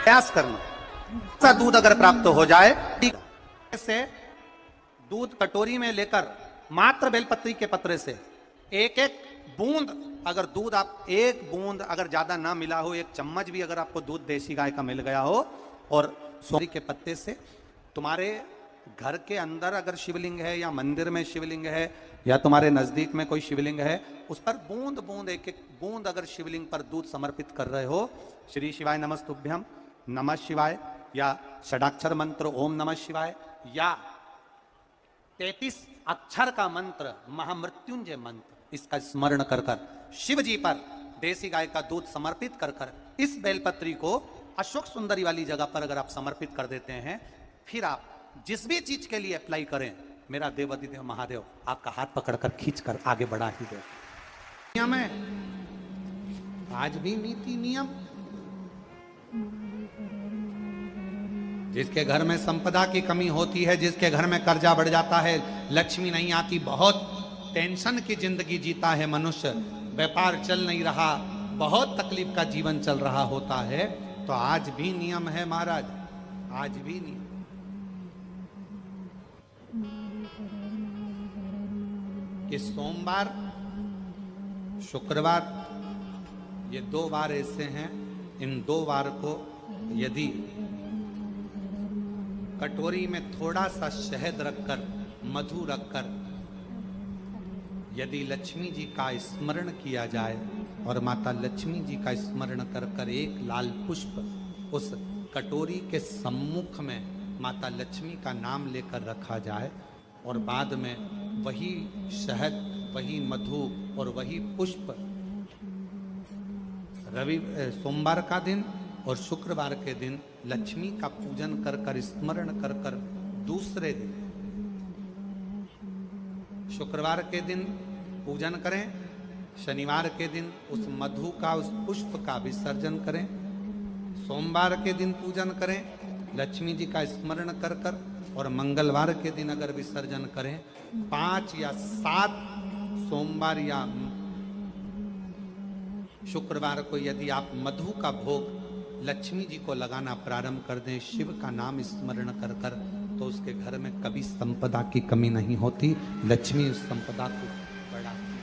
प्रयास करना। ऐसा दूध अगर प्राप्त हो जाए, से दूध कटोरी में लेकर मात्र बेलपत्री के पत्रे से एक एक बूंद, अगर दूध आप एक बूंद अगर ज्यादा ना मिला हो, एक चम्मच भी अगर आपको दूध देसी गाय का मिल गया हो, और सोरी के पत्ते से तुम्हारे घर के अंदर अगर शिवलिंग है या मंदिर में शिवलिंग है या तुम्हारे नजदीक में कोई शिवलिंग है, उस पर बूंद बूंद एक एक बूंद अगर शिवलिंग पर दूध समर्पित कर रहे हो, श्री शिवाय नमस्तुभ्यम, नमः शिवाय, या षडाक्षर मंत्र ओम नमः शिवाय, या 33 अक्षर का मंत्र महामृत्युंजय मंत्र, इसका स्मरण कर कर शिव जी पर देसी गाय का दूध समर्पित कर कर इस बेलपत्री को अशोक सुंदरी वाली जगह पर अगर आप समर्पित कर देते हैं, फिर आप जिस भी चीज के लिए अप्लाई करें, मेरा देवाधिदेव महादेव आपका हाथ पकड़कर खींचकर आगे बढ़ा ही दे। नियम है, आज भी नीति नियम। जिसके घर में संपदा की कमी होती है, जिसके घर में कर्जा बढ़ जाता है, लक्ष्मी नहीं आती, बहुत टेंशन की जिंदगी जीता है मनुष्य, व्यापार चल नहीं रहा, बहुत तकलीफ का जीवन चल रहा होता है, तो आज भी नियम है महाराज, आज भी नियम। कि सोमवार शुक्रवार ये 2 बार ऐसे हैं, इन 2 बार को यदि कटोरी में थोड़ा सा शहद रखकर, मधु रखकर यदि लक्ष्मी जी का स्मरण किया जाए और माता लक्ष्मी जी का स्मरण कर कर एक लाल पुष्प उस कटोरी के सम्मुख में माता लक्ष्मी का नाम लेकर रखा जाए, और बाद में वही शहद, वही मधु और वही पुष्प सोमवार का दिन और शुक्रवार के दिन लक्ष्मी का पूजन कर कर, स्मरण कर कर, दूसरे दिन शुक्रवार के दिन पूजन करें, शनिवार के दिन उस मधु का, उस पुष्प का विसर्जन करें, सोमवार के दिन पूजन करें लक्ष्मी जी का स्मरण कर कर, और मंगलवार के दिन अगर विसर्जन करें, 5 या 7 सोमवार या शुक्रवार को यदि आप मधु का भोग लक्ष्मी जी को लगाना प्रारंभ कर दें, शिव का नाम स्मरण कर कर, तो उसके घर में कभी संपदा की कमी नहीं होती, लक्ष्मी उस संपदा को बढ़ाती।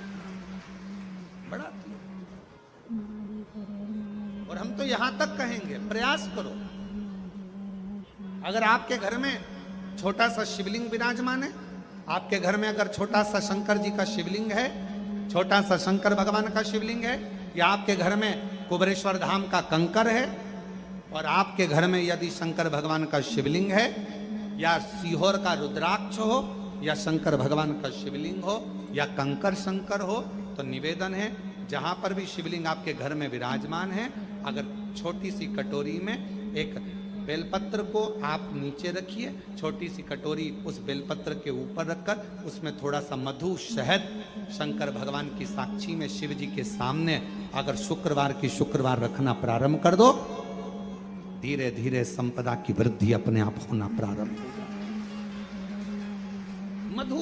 और हम तो यहां तक कहेंगे, प्रयास करो, अगर आपके घर में छोटा सा शिवलिंग विराजमान है, आपके घर में अगर छोटा सा शंकर जी का शिवलिंग है, छोटा सा शंकर भगवान का शिवलिंग है, या आपके घर में कुबेरेश्वर धाम का कंकर है, और आपके घर में यदि शंकर भगवान का शिवलिंग है, या सीहोर का रुद्राक्ष हो, या शंकर भगवान का शिवलिंग हो, या कंकर शंकर हो, तो निवेदन है, जहां पर भी शिवलिंग आपके घर में विराजमान है, अगर छोटी सी कटोरी में एक बेलपत्र को आप नीचे रखिए, छोटी सी कटोरी उस बेलपत्र के ऊपर रखकर उसमें थोड़ा सा मधु, शहद, शंकर भगवान की साक्षी में शिव जी के सामने अगर शुक्रवार की शुक्रवार रखना प्रारंभ कर दो, धीरे धीरे संपदा की वृद्धि अपने आप होना प्रारंभ हो जाए। मधु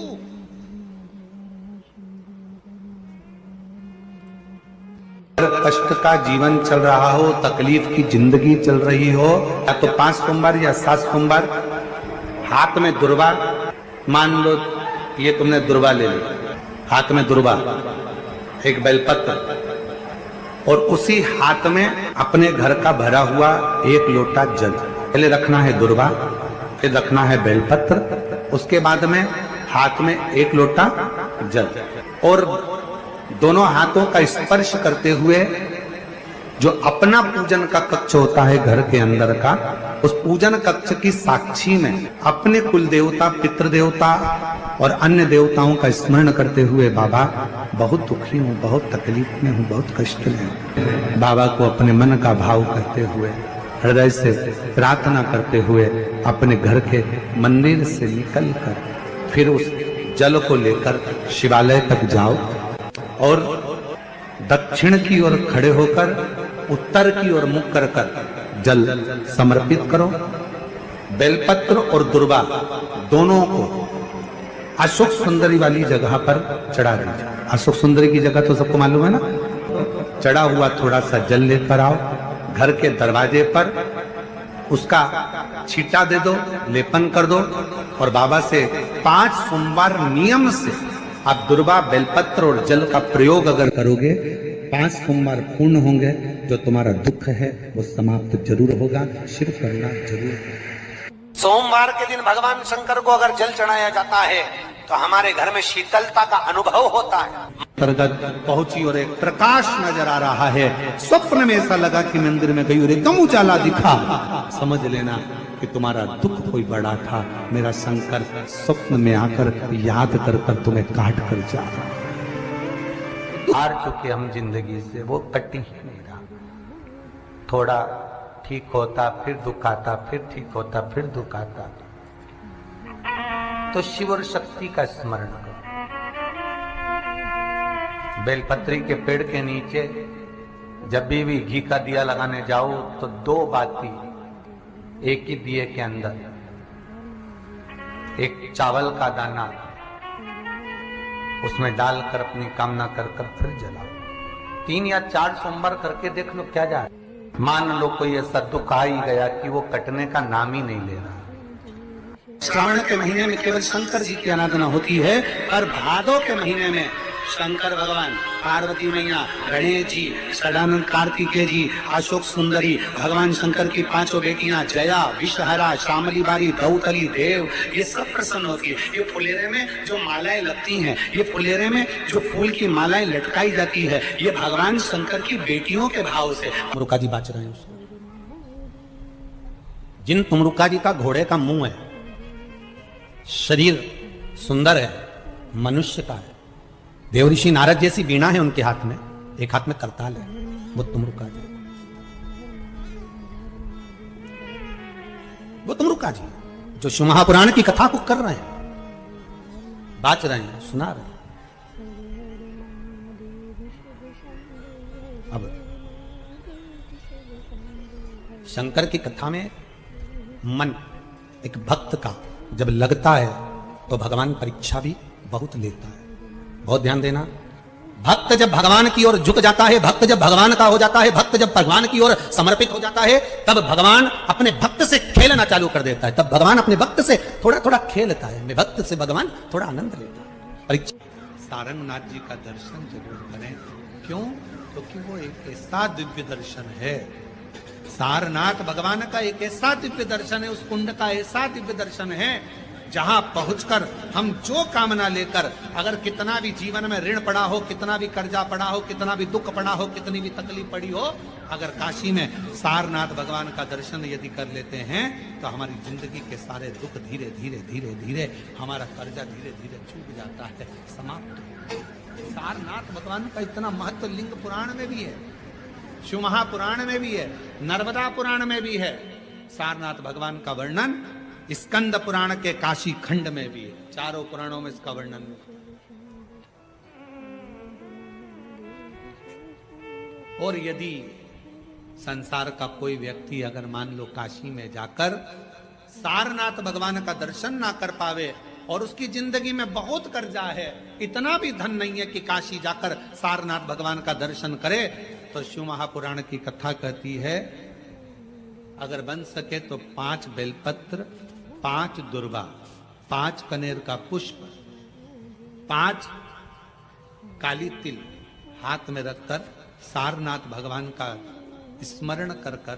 कष्ट का जीवन चल रहा हो, तकलीफ की जिंदगी चल रही हो, या तो 5 सोमवार या 7 सोमवार हाथ में दुर्वा, मान लो ये तुमने दुर्वा ले ली, हाथ में दुर्वा, एक बेलपत्र, और उसी हाथ में अपने घर का भरा हुआ 1 लोटा जल, पहले रखना है दुर्वा, फिर रखना है बेलपत्र, उसके बाद में हाथ में 1 लोटा जल, और दोनों हाथों का स्पर्श करते हुए जो अपना पूजन का कक्ष होता है घर के अंदर का, उस पूजन कक्ष की साक्षी में अपने कुल देवता, पितृ देवता और अन्य देवताओं का स्मरण करते हुए, बाबा बहुत दुखी हूँ, बहुत तकलीफ में हूँ, बहुत कष्ट में हूँ, बाबा को अपने मन का भाव करते हुए, हृदय से प्रार्थना करते हुए अपने घर के मंदिर से निकलकर फिर उस जल को लेकर शिवालय तक जाओ, और दक्षिण की ओर खड़े होकर उत्तर की ओर मुख कर कर जल समर्पित करो। बेलपत्र और दुर्वा दोनों को अशोक सुंदरी वाली जगह पर चढ़ा दीजिए। अशोक सुंदरी की जगह तो सबको मालूम है ना। चढ़ा हुआ थोड़ा सा जल लेकर आओ, घर के दरवाजे पर उसका छींटा दे दो, लेपन कर दो और बाबा से 5 सोमवार नियम से आप दुर्वा, बेलपत्र और जल का प्रयोग अगर करोगे, 5 सोमवार पूर्ण होंगे, जो तुम्हारा दुख है वो समाप्त जरूर होगा। शिव करना जरूर। सोमवार के दिन भगवान शंकर को अगर जल चढ़ाया जाता है तो हमारे घर में शीतलता का अनुभव होता है। अंतर्गत पहुंची और एक प्रकाश नजर आ रहा है। स्वप्न में ऐसा लगा कि मंदिर में गई और एकदम उजाला दिखा। समझ लेना कि तुम्हारा दुख कोई बड़ा था। मेरा शंकर स्वप्न में आकर याद कर कर तुम्हें काट कर जा रहा। हार चुके हम जिंदगी से, वो कटी ही नहीं रहा। थोड़ा ठीक होता फिर दुख आता, फिर ठीक होता फिर दुख आता। तो शिव और शक्ति का स्मरण करो। बेलपत्री के पेड़ के नीचे जब भी घी का दिया लगाने जाओ तो 2 बाती एक ही दिए के अंदर, एक चावल का दाना उसमें डालकर अपनी कामना कर कर फिर जलाओ। 3 या 4 सोमवार करके देख लो क्या जा। मान लो कोई ऐसा दुख आ ही गया कि वो कटने का नाम ही नहीं ले रहा। श्रावण के महीने में केवल शंकर जी की आराधना होती है, और भादों के महीने में शंकर भगवान, पार्वती मैया, गणेश जी, सदानंद कार्तिकेय जी, अशोक सुंदरी, भगवान शंकर की 5 बेटियां जया, विषहरा, श्यामली बारी, दौतली, देव, ये सब प्रसन्न होती है। ये फुलेरे में जो मालाएं लगती हैं, ये फुलेरे में जो फूल की मालाएं लटकाई जाती है, ये भगवान शंकर की बेटियों के भाव से तुमरुका जी बाच रहे हैं। जिन तुमरुका जी का घोड़े का मुंह है, शरीर सुंदर है, मनुष्य का है, देवऋषि नारद जैसी वीणा है उनके हाथ में, एक हाथ में करताल है, वो तुमरुका जी, वो तुमरुका जी जो शिव महापुराण की कथा को कर रहे हैं, बाच रहे हैं, सुना रहे हैं। अब शंकर की कथा में मन एक भक्त का जब लगता है तो भगवान परीक्षा भी बहुत लेता है। बहुत ध्यान देना, भक्त जब भगवान की ओर झुक जाता है, भक्त जब भगवान का हो जाता है, भक्त जब भगवान की ओर समर्पित हो जाता है, तब भगवान अपने भक्त से खेलना चालू कर देता है। तब भगवान अपने भक्त से थोड़ा थोड़ा खेलता है। मैं भक्त से भगवान थोड़ा आनंद लेता है। परीक्षा सारंगनाथ जी का दर्शन जरूर करें। क्यों? क्योंकि वो एक ऐसा दिव्य दर्शन है। सारनाथ भगवान का एक ऐसा दिव्य दर्शन है, उस कुंड का ऐसा दिव्य दर्शन है जहां पहुंचकर हम जो कामना लेकर, अगर कितना भी जीवन में ऋण पड़ा हो, कितना भी कर्जा पड़ा हो, कितना भी दुख पड़ा हो, कितनी भी तकलीफ पड़ी हो, अगर काशी में सारनाथ भगवान का दर्शन यदि कर लेते हैं तो हमारी जिंदगी के सारे दुख धीरे धीरे धीरे धीरे, हमारा कर्जा धीरे धीरे छूट जाता है, समाप्त। सारनाथ भगवान का इतना महत्व लिंग पुराण में भी है, शिव महापुराण में भी है, नर्मदा पुराण में भी है। सारनाथ भगवान का वर्णन स्कंद पुराण के काशी खंड में भी है। चारों पुराणों में इसका वर्णन है। और यदि संसार का कोई व्यक्ति अगर मान लो काशी में जाकर सारनाथ भगवान का दर्शन ना कर पावे और उसकी जिंदगी में बहुत कर्जा है, इतना भी धन नहीं है कि काशी जाकर सारनाथ भगवान का दर्शन करे, तो शिव महापुराण की कथा कहती है अगर बन सके तो 5 बेलपत्र, 5 दुर्वा, 5 कनेर का पुष्प, 5 काली तिल हाथ में रखकर सारनाथ भगवान का स्मरण कर कर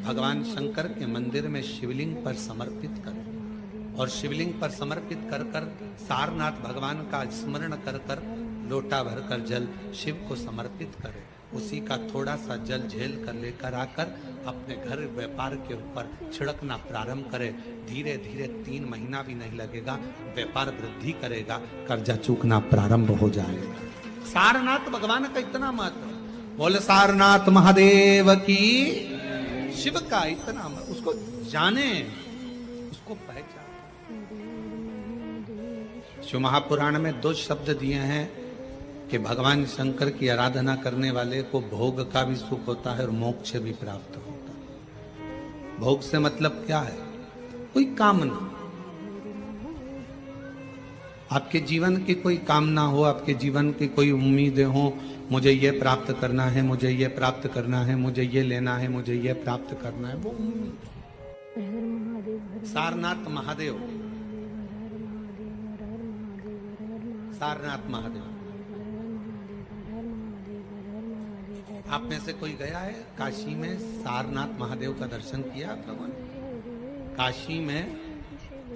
भगवान शंकर के मंदिर में शिवलिंग पर समर्पित करें। और शिवलिंग पर समर्पित कर कर सारनाथ भगवान का स्मरण कर कर लोटा भरकर जल शिव को समर्पित करें। उसी का थोड़ा सा जल झेल कर लेकर आकर अपने घर व्यापार के ऊपर छिड़कना प्रारंभ करे। धीरे धीरे 3 महीना भी नहीं लगेगा, व्यापार वृद्धि करेगा, कर्जा चूकना प्रारंभ हो जाएगा। सारनाथ भगवान का इतना महत्व, बोले सारनाथ महादेव की, शिव का इतना, उसको जाने, उसको पहचान। शिव महापुराण में 2 शब्द दिए हैं कि भगवान शंकर की आराधना करने वाले को भोग का भी सुख होता है और मोक्ष भी प्राप्त होता है। भोग से मतलब क्या है? कोई कामना, आपके जीवन की कोई कामना हो, आपके जीवन की कोई उम्मीदें हो, मुझे ये प्राप्त करना है, मुझे ये प्राप्त करना है, मुझे ये लेना है, मुझे ये प्राप्त करना है, वो उम्मीद। सारनाथ महादेव, सारनाथ महादेव। आप में से कोई गया है काशी में सारनाथ महादेव का दर्शन किया आप लोगों ने? काशी में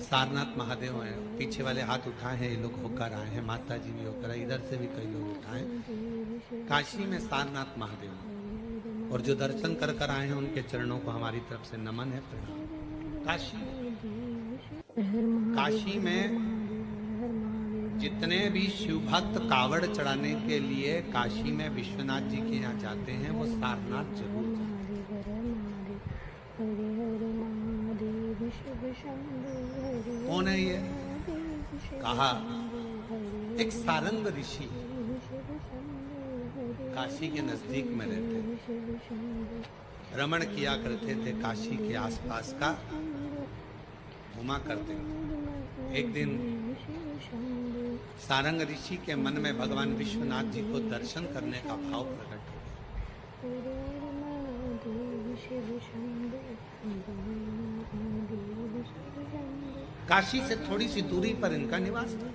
सारनाथ महादेव हैं। पीछे वाले हाथ उठाए हैं, ये लोग होकर आए हैं, माता जी भी होकर आए, इधर से भी कई लोग उठाए। काशी में सारनाथ महादेव, और जो दर्शन कर कर आए हैं उनके चरणों को हमारी तरफ से नमन है, प्रणाम। काशी में जितने भी शिव भक्त कावड़ चढ़ाने के लिए काशी में विश्वनाथ जी के यहाँ जाते हैं, वो सारनाथ जरूर जाते। कौन है ये? कहा एक सारंग ऋषि काशी के नजदीक में रहते, भ्रमण किया करते थे, काशी के आसपास का घुमा करते। एक दिन सारंग ऋषि के मन में भगवान विश्वनाथ जी को दर्शन करने का भाव प्रकट हो गया। काशी से थोड़ी सी दूरी पर इनका निवास था।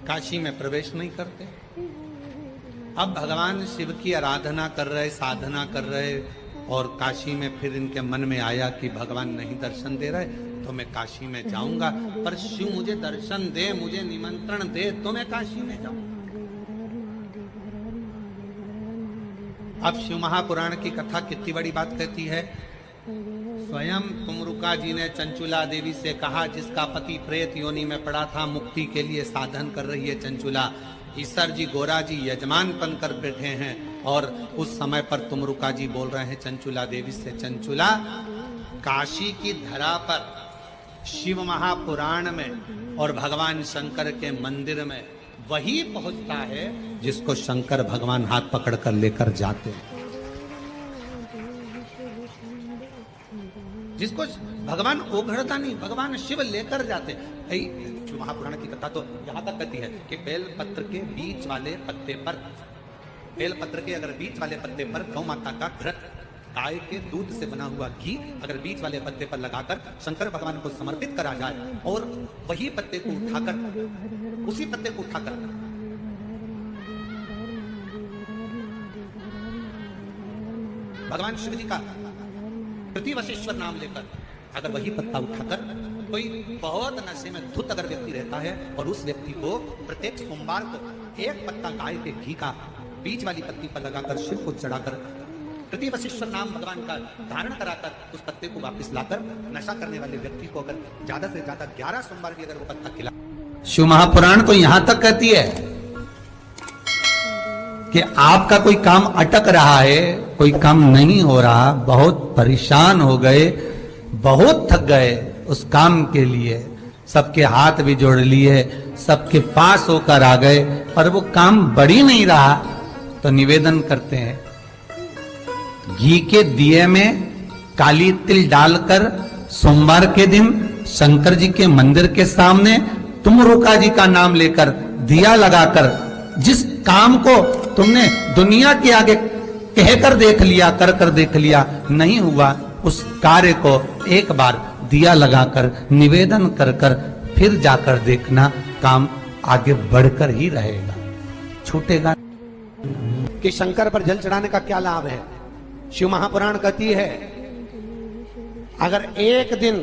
काशी में प्रवेश नहीं करते। अब भगवान शिव की आराधना कर रहे, साधना कर रहे, और काशी में फिर इनके मन में आया कि भगवान नहीं दर्शन दे रहे तो मैं काशी में जाऊंगा, पर शिव मुझे दर्शन दे, मुझे निमंत्रण दे तो मैं काशी में जाऊंगा। अब शिव महापुराण की कथा कितनी बड़ी बात कहती है। स्वयं तुमरुका जी ने चंचुला देवी से कहा, जिसका पति प्रेत योनि में पड़ा था, मुक्ति के लिए साधन कर रही है चंचुला। ईसर जी गोरा जी यजमान बनकर बैठे हैं, और उस समय पर तुमरुका जी बोल रहे हैं चंचुला देवी से, चंचुला काशी की धरा पर शिव महापुराण में और भगवान शंकर के मंदिर में वही पहुंचता है जिसको शंकर भगवान हाथ पकड़कर लेकर जाते हैं, जिसको भगवान ओघड़ता नहीं, भगवान शिव लेकर जाते। शिव महापुराण की कथा तो यहाँ तक कहती है कि बेल पत्र के बीच वाले पत्ते पर, बेल पत्र के अगर बीच वाले पत्ते पर गौ माता का घृत, गाय के दूध से बना हुआ घी अगर बीच वाले पत्ते पर लगाकर शंकर भगवान को समर्पित करा जाए, और वही पत्ते को उठाकर, उसी पत्ते को उठाकर भगवान शिव जी का प्रतिवशेश्वर नाम लेकर, अगर वही पत्ता उठाकर कोई बहुत नशे में धुत अगर व्यक्ति रहता है, और उस व्यक्ति को प्रत्येक सोमवार को एक पत्ता गाय के घी का बीच वाली पत्ती पर लगाकर शिव को चढ़ाकर प्रतिवशेश्वर नाम भगवान का धारण कराकर उस पत्ते को वापस लाकर नशा करने वाले व्यक्ति को अगर ज्यादा से ज्यादा 11 सोमवार भी अगर वो पत्ता खिला। शिव महापुराण तो यहां तक कहती है कि आपका कोई काम अटक रहा है, कोई काम नहीं हो रहा, बहुत परेशान हो गए, बहुत थक गए उस काम के लिए, सबके हाथ भी जोड़ लिए, सबके पास होकर आ गए, पर वो काम बढ़ ही नहीं रहा, तो निवेदन करते हैं घी के दिए में काली तिल डालकर सोमवार के दिन शंकर जी के मंदिर के सामने तुमरुका जी का नाम लेकर दिया लगाकर, जिस काम को तुमने दुनिया के आगे कहकर देख लिया, कर कर देख लिया, नहीं हुआ, उस कार्य को एक बार दिया लगाकर निवेदन कर कर फिर जाकर देखना, काम आगे बढ़कर ही रहेगा, छूटेगा। कि शंकर पर जल चढ़ाने का क्या लाभ है। शिव महापुराण कहती है, अगर एक दिन,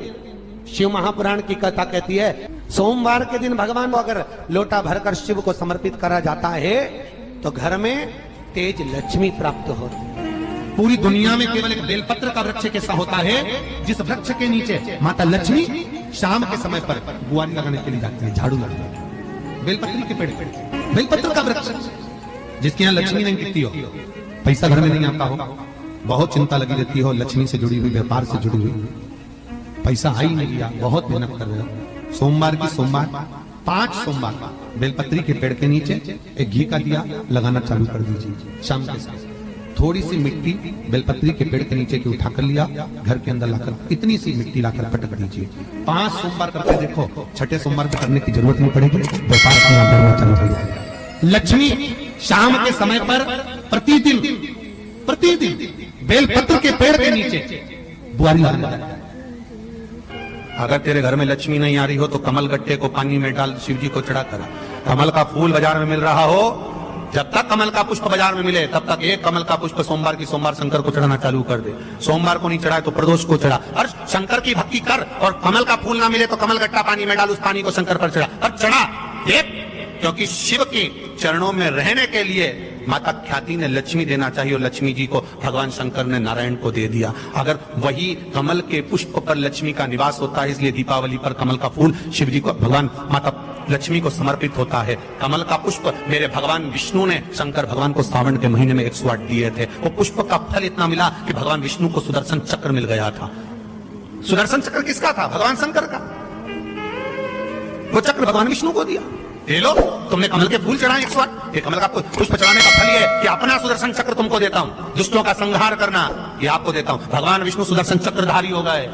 शिव महापुराण की कथा कहती है, सोमवार के दिन भगवान को अगर लोटा भरकर शिव को समर्पित करा जाता है तो घर में तेज लक्ष्मी प्राप्त होती है। पूरी दुनिया में केवल एक बेलपत्र का वृक्ष कैसा होता है जिस वृक्ष के नीचे माता लक्ष्मी शाम के समय पर बुआरी लगाने के लिए जाती है, झाड़ू लगाती है। बेलपत्र के पेड़, बेलपत्र का वृक्ष, जिसके यहाँ लक्ष्मी नहीं दिखती हो, पैसा घर में नहीं आता हो, बहुत चिंता लगी रहती हो, लक्ष्मी से जुड़ी हुई, व्यापार से जुड़ी हुई, पैसा आ ही नहीं गया, बहुत मेहनत कर रहे हो, सोमवार की सोमवार 5 सोमवार बेलपत्री के पेड़ के नीचे एक घी का दिया लगाना चालू कर दीजिए। शाम के समय थोड़ी सी मिट्टी बेलपत्री के पेड़ के नीचे की उठाकर लिया, घर के अंदर लाकर इतनी सी मिट्टी लाकर पटक दीजिए। 5 सोमवार करके देखो, छठे सोमवार पे करने की जरूरत नहीं पड़ेगी, व्यापार चालू हो जाएगा। लक्ष्मी शाम के समय पर प्रतिदिन बेलपत्र के पेड़ के नीचे बुआरी लगाने जाए। अगर तेरे घर में लक्ष्मी नहीं आ रही हो तो कमल गट्टे को पानी में डाल शिव जी को चढ़ा कर। कमल का फूल बाजार में मिल रहा हो, जब तक कमल का पुष्प बाजार में मिले तब तक एक कमल का पुष्प सोमवार की सोमवार शंकर को चढ़ाना चालू कर दे। सोमवार को नहीं चढ़ाए तो प्रदोष को चढ़ा। और शंकर की भक्ति कर, और कमल का फूल ना मिले तो कमल गट्टा पानी में डाल, उस पानी को शंकर पर चढ़ा और चढ़ा देख। क्योंकि शिव के चरणों में रहने के लिए माता ख्याति ने लक्ष्मी देना चाहिए, और लक्ष्मी जी को भगवान शंकर ने नारायण को दे दिया। अगर वही कमल के पुष्प पर लक्ष्मी का निवास होता है, इसलिए दीपावली पर कमल का फूल शिव जी को, भगवान माता लक्ष्मी को समर्पित होता है। कमल का पुष्प मेरे भगवान विष्णु ने शंकर भगवान को सावन के महीने में 108 दिए थे। वो पुष्प का फल इतना मिला कि भगवान विष्णु को सुदर्शन चक्र मिल गया था। सुदर्शन चक्र किसका था? भगवान शंकर का। वो चक्र भगवान विष्णु को दिया। ये लो, तुमने कमल के फूल चढ़ाए 108। ये कमल का पुष्प चढ़ाने का फल ये कि अपना सुदर्शन चक्र तुमको देता हूं, दुष्टों का संहार करना ये आपको देता हूं। भगवान विष्णु सुदर्शन चक्रधारी हो गए।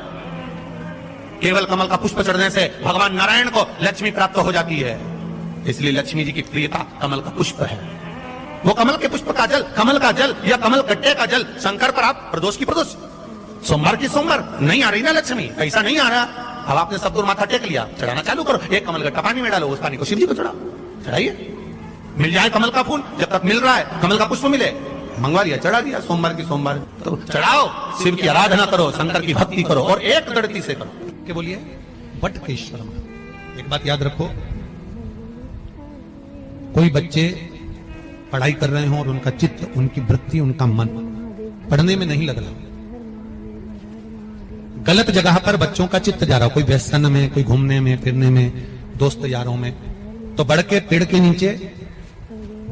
केवल कमल का पुष्प चढ़ने से भगवान नारायण को लक्ष्मी प्राप्त हो जाती है। इसलिए लक्ष्मी जी की प्रियता कमल का पुष्प है। वो कमल के पुष्प का जल, कमल का जल या कमल गट्टे का जल शंकर पर आप प्रदोष की प्रदोष, सोमवार की सोमवार नहीं आ रही ना लक्ष्मी, ऐसा नहीं आ रहा। अब आपने सब दूर माथा टेक लिया, चढ़ाना चालू करो। एक कमल गट्टा पानी में डालो, उस पानी को शिव जी को चढ़ाओ, चढ़ाइए। मिल जाए कमल का फूल, जब तक मिल रहा है कमल का पुष्प मिले, मंगवा लिया, चढ़ा दिया। सोमवार की सोमवार तो चढ़ाओ, शिव की आराधना करो, शंकर की भक्ति करो, और एक गणती से करो। के बोलिए वटकेश्वर। एक बात याद रखो, कोई बच्चे पढ़ाई कर रहे हो और उनका चित्त, उनकी वृत्ति, उनका मन पढ़ने में नहीं लग रहा, गलत जगह पर बच्चों का चित्त जा रहा, कोई व्यसन में, कोई घूमने में फिरने में, दोस्त यारों में, तो बड़ के पेड़ के नीचे,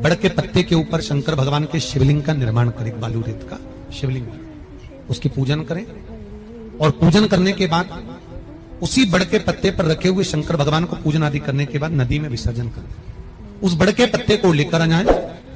बड़ के पत्ते के ऊपर शंकर भगवान के शिवलिंग का निर्माण करें, बालू रेत का शिवलिंग, उसकी पूजन करें। और पूजन करने के बाद उसी बड़ के पत्ते पर रखे हुए शंकर भगवान को पूजन आदि करने के बाद नदी में विसर्जन करें। उस बड़ के पत्ते को लेकर आ जाए,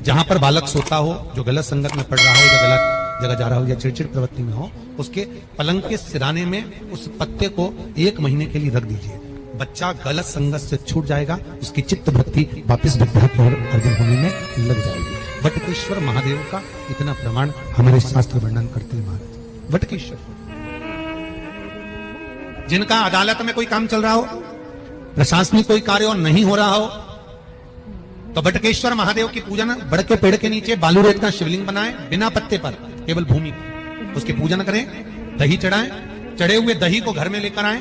जहां पर बालक सोता हो, जो गलत संगत में पड़ रहा हो, या गलत जगह जा रहा हो, या चिड़चिड़ प्रवृत्ति में हो, उसके पलंग के सिराने में उस पत्ते को 1 महीने के लिए रख दीजिए। बच्चा गलत संगत से छूट जाएगा, उसकी चित्त वृत्ति वापिस विद्या की ओर अर्जन होने में लग जाएगी। वटकेश्वर महादेव का इतना प्रमाण हमारे शास्त्र वर्णन करते हैं। महाराज वटकेश्वर, जिनका अदालत में कोई काम चल रहा हो, प्रशासनिक कोई कार्य और नहीं हो रहा हो, तो वटकेश्वर महादेव की पूजन बड़ के पेड़ के नीचे बालू रेत का शिवलिंग बनाए, बिना पत्ते पर, केवल भूमि पर, उसकी पूजन करें, दही चढ़ाएं, चढ़े हुए दही को घर में लेकर आए,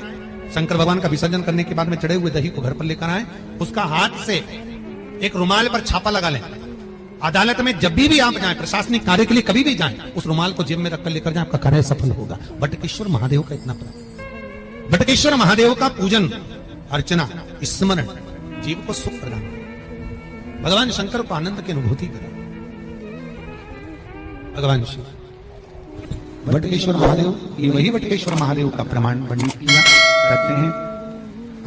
शंकर भगवान का विसर्जन करने के बाद में चढ़े हुए दही को घर पर लेकर आए, उसका हाथ से एक रुमाल पर छापा लगा लें। अदालत में जब भी आप जाएं, प्रशासनिक कार्य के लिए कभी भी जाएं, उस रुमाल को जेब में रखकर लेकर जाएं, आपका कार्य सफल होगा। वटकेश्वर महादेव का इतना प्रमाण। वटकेश्वर महादेव का पूजन, अर्चना, स्मरण जीव को सुख प्रदान करे, भगवान शंकर को आनंद की अनुभूति करे। भगवान शिव वटकेश्वर महादेव, ये वही वटकेश्वर महादेव का प्रमाण वर्णित किया करते हैं।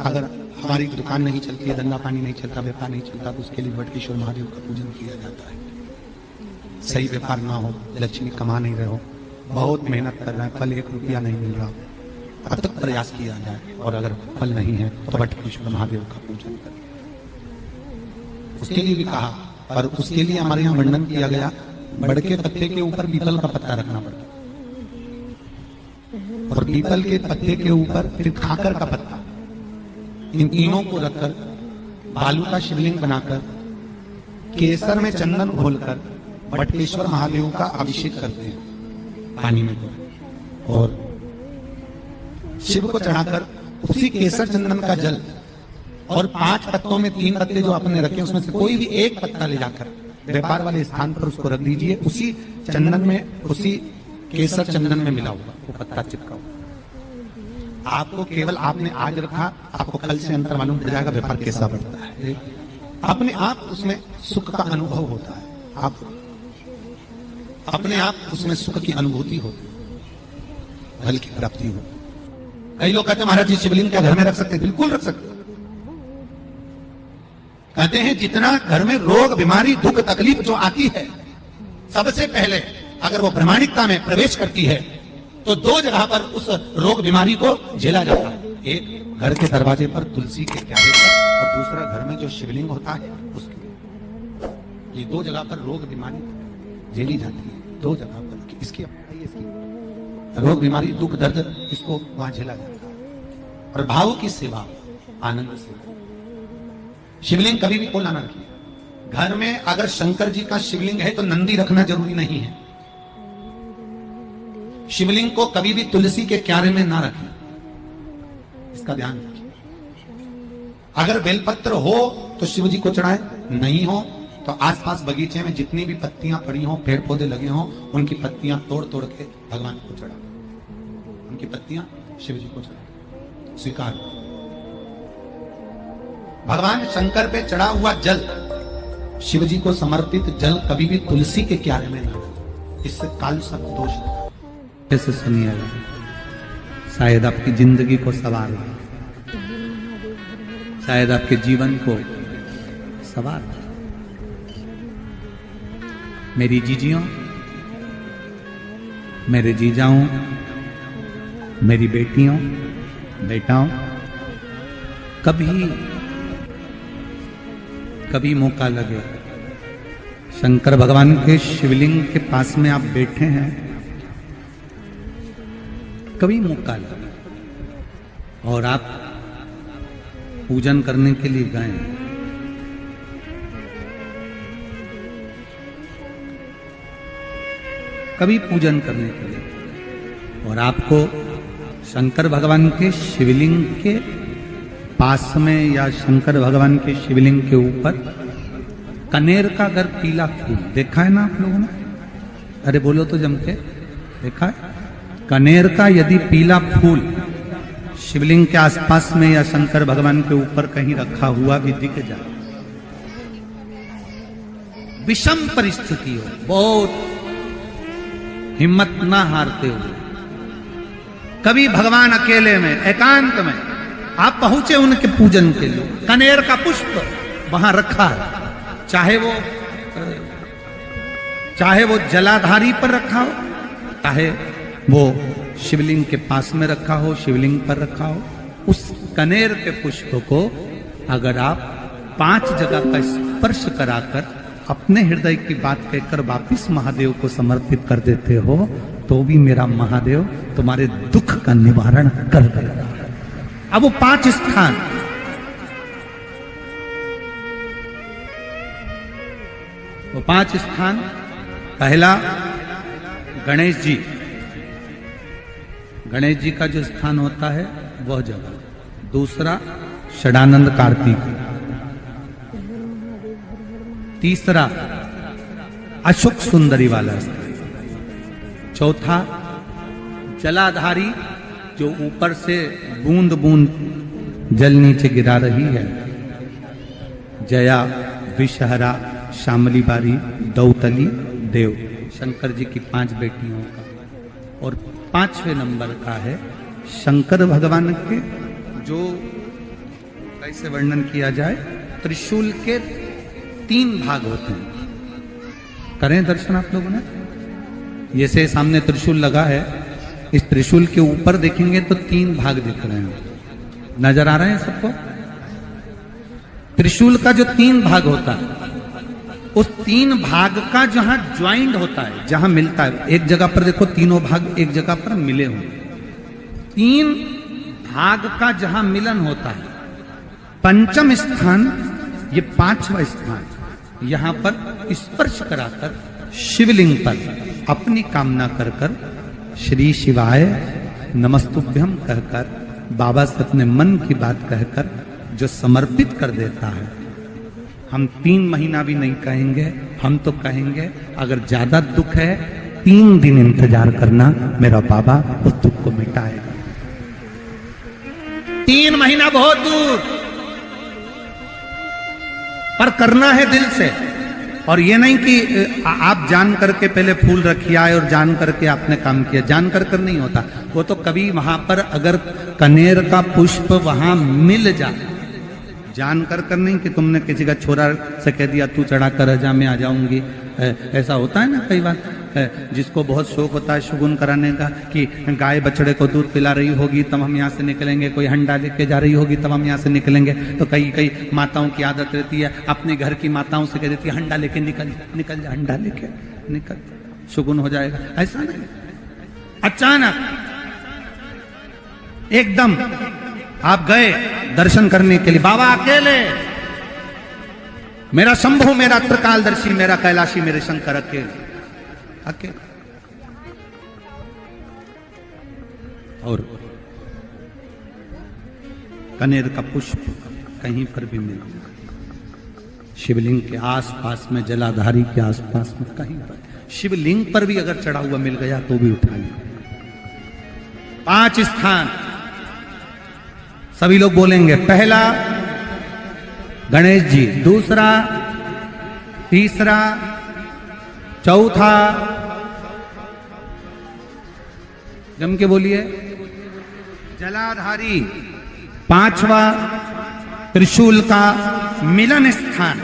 अगर हमारी दुकान नहीं चलती है, धंधा पानी नहीं चलता, व्यापार नहीं चलता, तो उसके लिए वटकेश्वर महादेव का पूजन किया जाता है। सही व्यापार ना हो, लक्ष्मी कमा नहीं रहे हो, बहुत मेहनत कर रहे हैं, फल 1 रुपया नहीं मिल रहा, अब तक प्रयास किया जाए, और अगर फल नहीं है तो वटकेश्वर महादेव का पूजन करें। उसके लिए भी कहा, और उसके लिए हमारे यहाँ वर्णन किया गया, बड़ के पत्ते के ऊपर पीपल का पत्ता रखना पड़ता, और पीपल के पत्ते के ऊपर फिर खाकर का पत्ता, इन तीनों को रखकर बालू का शिवलिंग बनाकर केसर में चंदन घोलकर वटकेश्वर महादेव का अभिषेक करते हैं पानी में, और शिव को चढ़ाकर उसी केसर चंदन का जल और 5 पत्तों में 3 पत्ते जो आपने रखे, उसमें से कोई भी एक पत्ता ले जाकर व्यापार वाले स्थान पर उसको रख दीजिए। उसी चंदन में, उसी केसर चंदन में मिला हुआ वो पत्ता चिपका हुआ। आपको केवल, आपने आज रखा, आपको कल से अंतर मालूम पड़ जाएगा व्यापार कैसा बढ़ता है। अपने आप उसमें सुख का अनुभव होता है, आप अपने आप उसमें सुख की अनुभूति होती है, फल की प्राप्ति होती है। कई लोग कहते हैं महाराज जी शिवलिंग क्या घर में रख सकते? बिल्कुल रख सकते। कहते हैं जितना घर में रोग, बीमारी, दुख, तकलीफ जो आती है, सबसे पहले अगर वो प्रामाणिकता में प्रवेश करती है तो 2 जगह पर उस रोग बीमारी को झेला जाता है। एक घर के दरवाजे पर तुलसी के प्याले पर, और दूसरा घर में जो शिवलिंग होता है उसके। ये 2 जगह पर रोग बीमारी झेली जाती है, 2 जगह पर। इसकी रोग बीमारी दुख दर्द इसको वहां झेला जाता है। और भाव की सेवा आनंद से। शिवलिंग कभी भी खोला ना रखिए। घर में अगर शंकर जी का शिवलिंग है तो नंदी रखना जरूरी नहीं है। शिवलिंग को कभी भी तुलसी के क्यारे में ना रखें, इसका ध्यान रखिए। अगर बेलपत्र हो तो शिव जी को चढ़ाए, नहीं हो तो आसपास बगीचे में जितनी भी पत्तियां पड़ी हो, पेड़ पौधे लगे हों, उनकी पत्तियां तोड़ तोड़ के भगवान को चढ़ा, उनकी पत्तियां शिव जी को चढ़ा, स्वीकार। भगवान शंकर पे चढ़ा हुआ जल, शिव जी को समर्पित जल कभी भी तुलसी के क्यारे में ना, इससे काल सब दोष। कैसे सुनिएगा, शायद आपकी जिंदगी को सवार हो, शायद आपके जीवन को सवार हो। मेरी जीजियों, मेरे जीजाओं, मेरी बेटियों, बेटाओं, कभी मौका लगे, शंकर भगवान के शिवलिंग के पास में आप बैठे हैं, कभी मौका लगे और आप पूजन करने के लिए गए, कभी पूजन करने के लिए, और आपको शंकर भगवान के शिवलिंग के पास में या शंकर भगवान के शिवलिंग के ऊपर कनेर का अगर पीला फूल देखा है ना आप लोगों ने, अरे बोलो तो जम के, देखा है? कनेर का यदि पीला फूल शिवलिंग के आसपास में या शंकर भगवान के ऊपर कहीं रखा हुआ भी दिख जाए, विषम परिस्थिति हो, बहुत हिम्मत ना हारते हुए, कभी भगवान अकेले में एकांत में आप पहुंचे उनके पूजन के लिए, कनेर का पुष्प वहां रखा है, चाहे वो जलाधारी पर रखा हो, चाहे वो शिवलिंग के पास में रखा हो, शिवलिंग पर रखा हो, उस कनेर के पुष्प को अगर आप 5 जगह का स्पर्श कराकर अपने हृदय की बात कहकर वापिस महादेव को समर्पित कर देते हो, तो भी मेरा महादेव तुम्हारे दुख का निवारण कर देगा। अब वो 5 स्थान, वो 5 स्थान, पहला गणेश जी, गणेश जी का जो स्थान होता है वह जगह, दूसरा षडानंद कार्तिक, तीसरा अशोक सुंदरी वाला स्थान, चौथा जलाधारी जो ऊपर से बूंद बूंद जल नीचे गिरा रही है, जया, विषहरा, शामली बारी, दौतली, देव, शंकर जी की 5 बेटियों का, और 5वें नंबर का है शंकर भगवान के, जो कैसे वर्णन किया जाए, त्रिशूल के 3 भाग होते हैं। करें दर्शन आप लोगों ने, ये से सामने त्रिशूल लगा है, इस त्रिशूल के ऊपर देखेंगे तो 3 भाग दिख रहे हैं, नजर आ रहे हैं सबको? त्रिशूल का जो 3 भाग होता है, उस 3 भाग का जहां ज्वाइंट होता है, जहां मिलता है, एक जगह पर देखो तीनों भाग एक जगह पर मिले हों, 3 भाग का जहां मिलन होता है, 5वां स्थान, ये 5वां स्थान, यहां पर स्पर्श कराकर शिवलिंग पर अपनी कामना कर कर श्री शिवाय नमस्तुभ्यम कहकर बाबा से अपने मन की बात कहकर जो समर्पित कर देता है, हम 3 महीना भी नहीं कहेंगे, हम तो कहेंगे अगर ज्यादा दुख है 3 दिन इंतजार करना, मेरा बाबा उस दुख को मिटाएगा। 3 महीना बहुत दूर, पर करना है दिल से। और ये नहीं कि आप जान करके पहले फूल रखिए आए और जान करके आपने काम किया, जान कर नहीं होता वो तो। कभी वहां पर अगर कनेर का पुष्प वहां मिल जाए, जान कर नहीं कि तुमने किसी का छोरा से कह दिया तू चढ़ा कर जा मैं आ जाऊंगी, ऐसा होता है ना कई बार, जिसको बहुत शौक होता है शगुन कराने का, कि गाय बछड़े को दूध पिला रही होगी तब हम यहाँ से निकलेंगे, कोई हंडा लेके जा रही होगी तब हम यहाँ से निकलेंगे। तो कई माताओं की आदत रहती है, अपने घर की माताओं से कह देती है हंडा लेके निकल जा, हंडा लेके निकल, शगुन हो जाएगा। ऐसा नहीं, अचानक एकदम आप गए दर्शन करने के लिए, बाबा अकेले, मेरा शंभु, मेरा त्रिकालदर्शी, मेरा कैलाशी, मेरे शंकर अकेले अकेले। और कनेर का पुष्प कहीं पर भी मिला, शिवलिंग के आसपास में, जलाधारी के आसपास में कहीं पर, शिवलिंग पर भी अगर चढ़ा हुआ मिल गया तो भी उठा लिया। 5 स्थान सभी लोग बोलेंगे। पहला गणेश जी, दूसरा, तीसरा, चौथा, जम के बोलिए, जलाधारी, 5वां त्रिशूल का मिलन स्थान।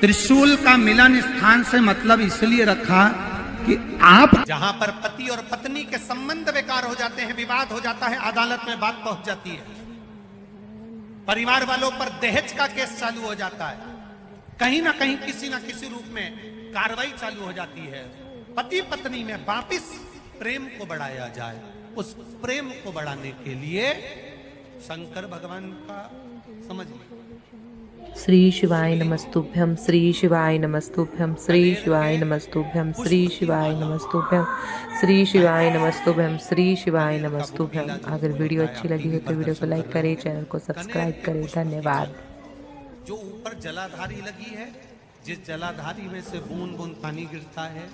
त्रिशूल का मिलन स्थान से मतलब इसलिए रखा कि आप जहां पर पति और पत्नी के संबंध बेकार हो जाते हैं, विवाद हो जाता है, अदालत में बात पहुंच जाती है, परिवार वालों पर दहेज का केस चालू हो जाता है, कहीं ना कहीं किसी ना किसी रूप में कार्रवाई चालू हो जाती है, पति पत्नी में वापिस प्रेम को बढ़ाया जाए, उस प्रेम को बढ़ाने के लिए शंकर भगवान का समझ लीजिए। श्री शिवाय नमस्तुभ्यं, श्री शिवाय नमस्तुभ्यं, श्री शिवाय नमस्तुभ्यं, श्री शिवाय नमस्तुभ्यं, श्री शिवाय नमस्तुभ्यं, श्री शिवाय नमस्तुभ्यं। अगर वीडियो अच्छी लगी हो तो वीडियो को लाइक करें, चैनल को सब्सक्राइब करें। धन्यवाद। जो ऊपर जलाधारी लगी है, जिस जलाधारी में से बूंद बूंद पानी गिरता है,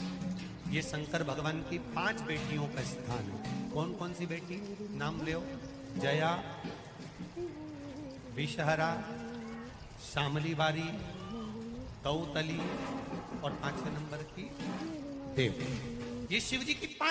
ये शंकर भगवान की 5 बेटियों का स्थान है। कौन कौन सी बेटी नाम ले? जया, विषहरा, शामली बारी, तौतली और 5वें नंबर की देव। ये शिव जी की 5